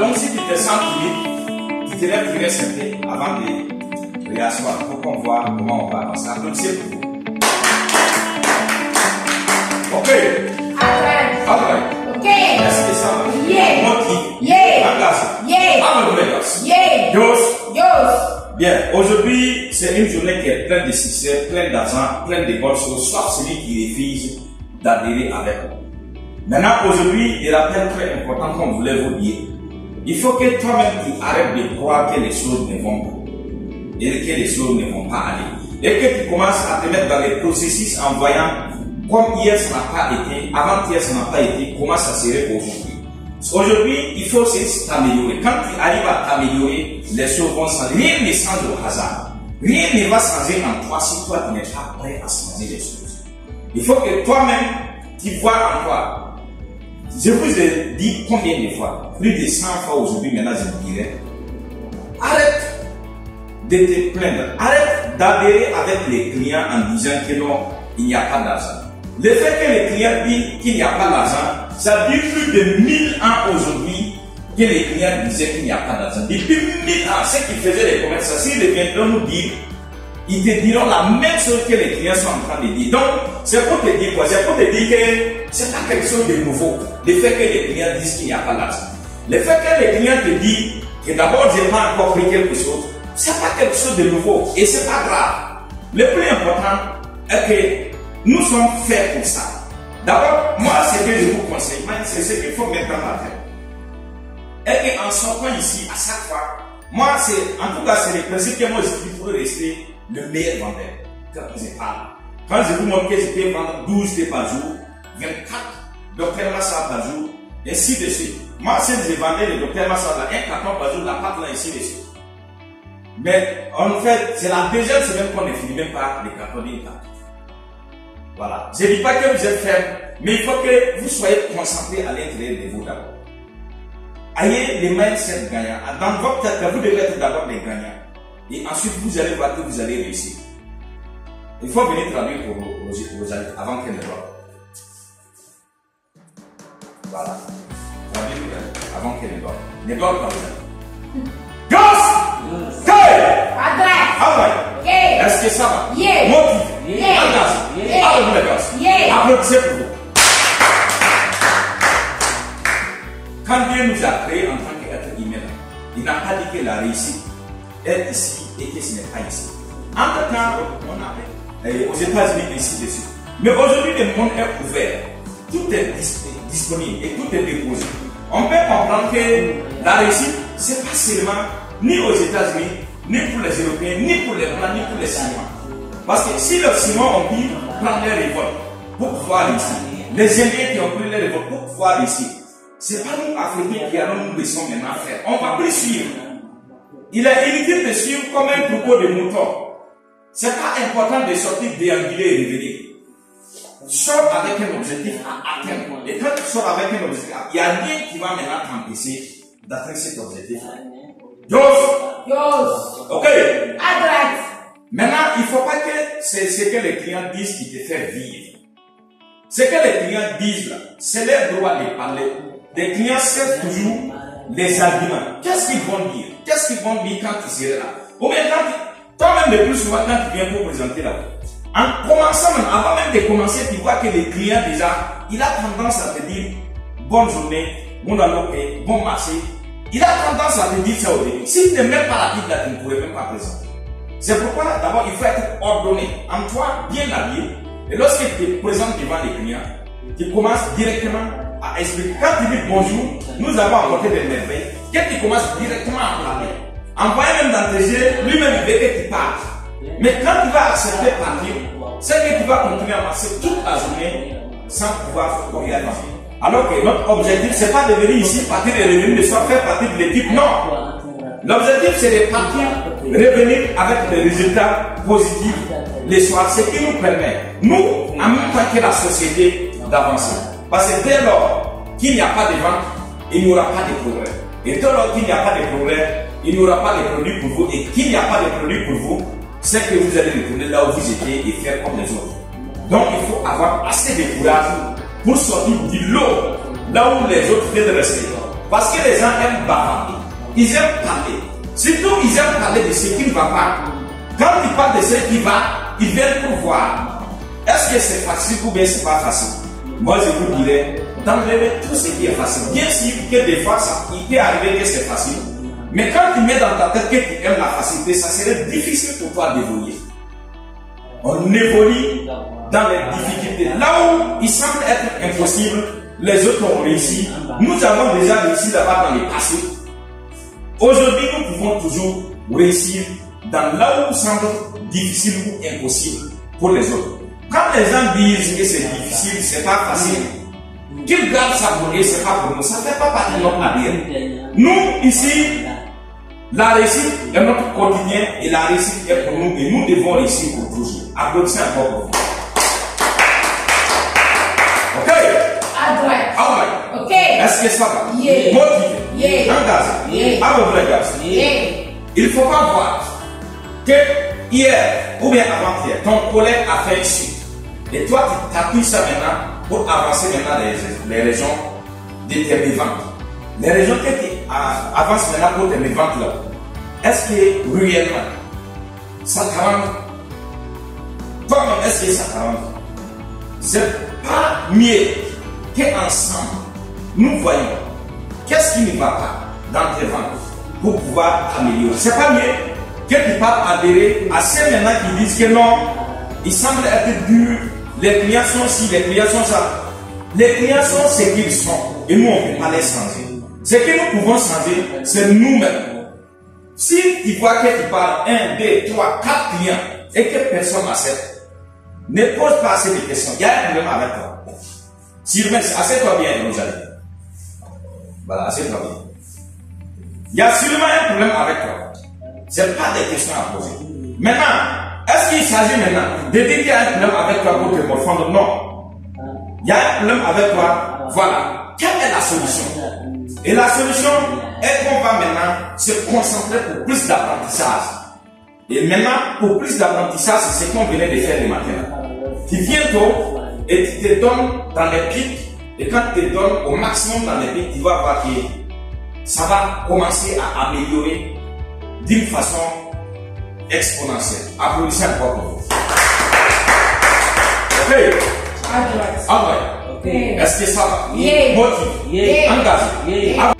Donc si tu te sens timide, tu te lèves très simple avant de réasseoir pour qu'on voit comment on va avancer. Applaudissez pour vous. Ok. Alright. Ok. Est-ce que ça va? Yeah. Monkey. Yeah. En classe. Yeah. Alléluia. Yeah. Dos. Bien. Aujourd'hui, c'est une journée qui est pleine de succès, pleine d'argent, pleine de bonnes choses, sauf celui qui refuse d'adhérer avec nous. Maintenant, aujourd'hui, il y a un rappel très important qu'on voulait vous dire. Il faut que toi-même tu arrêtes de croire que les choses ne vont pas et que les choses ne vont pas aller. Et que tu commences à te mettre dans les processus en voyant comme hier ça n'a pas été, avant-hier ça n'a pas été, comment ça serait aujourd'hui. Aujourd'hui, il faut aussi t'améliorer. Quand tu arrives à t'améliorer, les choses vont changer. Rien ne change au hasard. Rien ne va changer en toi si toi tu n'es pas prêt à changer les choses. Il faut que toi-même, tu vois en toi. Je vous ai dit combien de fois, plus de 100 fois aujourd'hui, maintenant je vous dirais, arrête de te plaindre, arrête d'adhérer avec les clients en disant que non, il n'y a pas d'argent. Le fait que les clients disent qu'il n'y a pas d'argent, ça dit plus de 1000 ans aujourd'hui que les clients disaient qu'il n'y a pas d'argent. Depuis 1000 ans, ceux qui faisaient les commerces, s'ils viendront nous dire, ils te diront la même chose que les clients sont en train de dire. Donc, c'est pour te dire quoi? C'est pour te dire que c'est pas quelque chose de nouveau. Le fait que les clients disent qu'il n'y a pas d'argent. Le fait que les clients te disent que d'abord, je n'ai pas encore pris quelque chose, c'est pas quelque chose de nouveau. Et c'est pas grave. Le plus important est que nous sommes faits pour ça. D'abord, moi, ce que je vous conseille, c'est ce qu'il faut mettre dans la tête. Et qu'en sortant ici, à chaque fois, moi, en tout cas, c'est le principe que moi, je suis pour rester le meilleur vendeur. Quand je parle. Quand je vous montre que je peux vendre 12 thés par jour, 24 Dr Massa par jour, et ainsi de suite. Moi, si je vendais le Dr Massa, un carton par jour, la pâte là, ainsi de suite. Mais en fait, c'est la deuxième semaine qu'on ne finit même pas les cartons d'une carte. Voilà. Je ne dis pas que vous êtes faible, mais il faut que vous soyez concentrés à l'intérieur de vous d'abord. Ayez les mindset gagnants. Dans votre tête, vous devez être d'abord des gagnants. Et ensuite, vous allez voir que vous allez réussir. Il faut venir traduire pour vos amis avant qu'elles ne bloquent. Voilà. Traduire avant qu'elles ne bloquent. Ne bloquent pas vos amis. Gosse! Est-ce que ça va? Motive. Applaudissez pour vous. Quand Dieu nous a créés en tant qu'être humain, il n'a pas dit que la réussite est ici et que ce n'est pas ici. Entre-temps, on avait aux États-Unis ici dessus. Mais aujourd'hui, le monde est ouvert. Tout est disponible et tout est déposé. On peut comprendre que la réussite, ce n'est pas seulement ni aux États-Unis, ni pour les Européens, ni pour les Blancs, ni pour les Chinois. Parce que si les Chinois ont pu prendre les révoltes pour pouvoir réussir, les Indiens qui ont pris les révoltes pour pouvoir réussir, ce n'est pas nous, Africains, qui allons nous laisser maintenant faire. On ne va plus suivre. Il est inutile de suivre comme un troupeau de moutons. Ce n'est pas important de sortir, déambuler et revenir. Sors avec un objectif à atteindre. Et quand tu sors avec un objectif, il y a rien qui va maintenant t'empêcher d'atteindre cet objectif. Ok. Maintenant, il ne faut pas que c'est ce que les clients disent qui te fait vivre. Ce que les clients disent là, c'est leur droit de parler. Les clients cherchent toujours les arguments. Qu'est-ce qu'ils vont dire? Qu'est-ce qu'ils vont dire quand tu seras là? Ou bien toi-même le plus souvent quand tu viens pour présenter là. En commençant même, avant même de commencer, tu vois que les clients déjà, il a tendance à te dire bonne journée, bon année, bon marché. Il a tendance à te dire ça au début. Si tu ne mets pas la Bible là, tu ne pourrais même pas présenter. C'est pourquoi d'abord il faut être ordonné, en toi bien habillé. Et lorsque tu te présentes devant les clients, tu commences directement à expliquer. Quand tu dis bonjour, nous avons apporté des merveilles, que tu commences directement à parler. Envoyez même dans tes yeux, lui-même il veut que tu parles. Mais quand tu vas accepter partir, c'est que tu vas continuer à passer toute la journée sans pouvoir réaliser. Alors que notre objectif, c'est pas de venir ici, partir et revenir, de soit faire partie de l'équipe, non. L'objectif, c'est de partir, revenir avec des résultats positifs les soirs, ce qui nous permet, nous, en même temps que la société, d'avancer. Parce que dès lors qu'il n'y a pas de vente, il n'y aura pas de progrès. Et dès lors qu'il n'y a pas de progrès, il n'y aura pas de produits pour vous. Et qu'il n'y a pas de produits pour vous, c'est que vous allez retourner là où vous étiez et faire comme les autres. Donc il faut avoir assez de courage pour sortir du lot, là où les autres viennent rester. Parce que les gens aiment bavarder. Ils aiment parler. Surtout, ils aiment parler de ce qui ne va pas. Quand ils parlent de ce qui va, ils viennent pour voir. Est-ce que c'est facile ou bien c'est pas facile? Moi, je vous dirais, d'enlever tout ce qui est facile. Bien sûr que des fois, il peut arriver que c'est facile. Mais quand tu mets dans ta tête que tu aimes la facilité, ça serait difficile pour toi d'évoluer. On évolue dans les difficultés. Là où il semble être impossible, les autres ont réussi. Nous avons déjà réussi là-bas dans le passé. Aujourd'hui, nous pouvons toujours réussir dans là où il semble difficile ou impossible pour les autres. Quand les gens disent que c'est difficile, c'est pas facile, qu'ils gardent ça pour eux, c'est pas pour nous. Ça ne fait pas partie de notre ADN. Nous, ici, la réussite est notre quotidien et la réussite est pour nous et nous devons réussir pour toujours. Applaudissez encore pour vous. Ok? Alright. Ok. Est-ce que ça va? Yeah. Motivé. Yeah. Engagé. Yeah. À peu près, gars. Yeah. Il ne faut pas voir que hier ou bien avant-hier, ton collègue a fait ici. Et toi, tu t'appuies ça maintenant pour avancer maintenant les régions de tes ventes. Les régions que tu avances maintenant pour tes ventes là, est-ce que réellement ça t'arrange? Toi-même, est-ce que ça t'arrange? C'est pas mieux qu'ensemble, nous voyons qu'est-ce qui ne va pas dans tes ventes pour pouvoir améliorer. C'est pas mieux que tu parles adhérer à ceux maintenant qui disent que non, il semble être dur, les clients sont ci, les clients sont ça. Les clients sont ce qu'ils sont et nous on ne peut pas les changer. Ce que nous pouvons changer, c'est nous-mêmes. Si tu vois que tu parles 1, 2, 3, 4 clients et que personne n'accepte, ne pose pas assez de questions. Il y a un problème avec toi. Sylvain, assieds-toi bien, Rosalie. Voilà, assieds-toi bien. Il y a sûrement un problème avec toi. Ce n'est pas des questions à poser. Maintenant, est-ce qu'il s'agit maintenant de dire qu'il y a un problème avec toi pour te morfondre? Non. Il y a un problème avec toi. Voilà. Quelle est la solution? Et la solution est qu'on va maintenant se concentrer pour plus d'apprentissage. Et maintenant, pour plus d'apprentissage, c'est ce qu'on venait de faire le matin. Tu viens tôt et tu te donnes dans les pics. Et quand tu te donnes au maximum dans les pics, tu vas voir que ça va commencer à améliorer d'une façon exponentielle. Applaudissez encore pour vous. Ok? Alright. Ok. Est-ce que ça va? Yeah. Motivé. Yeah. Engagé. Yeah.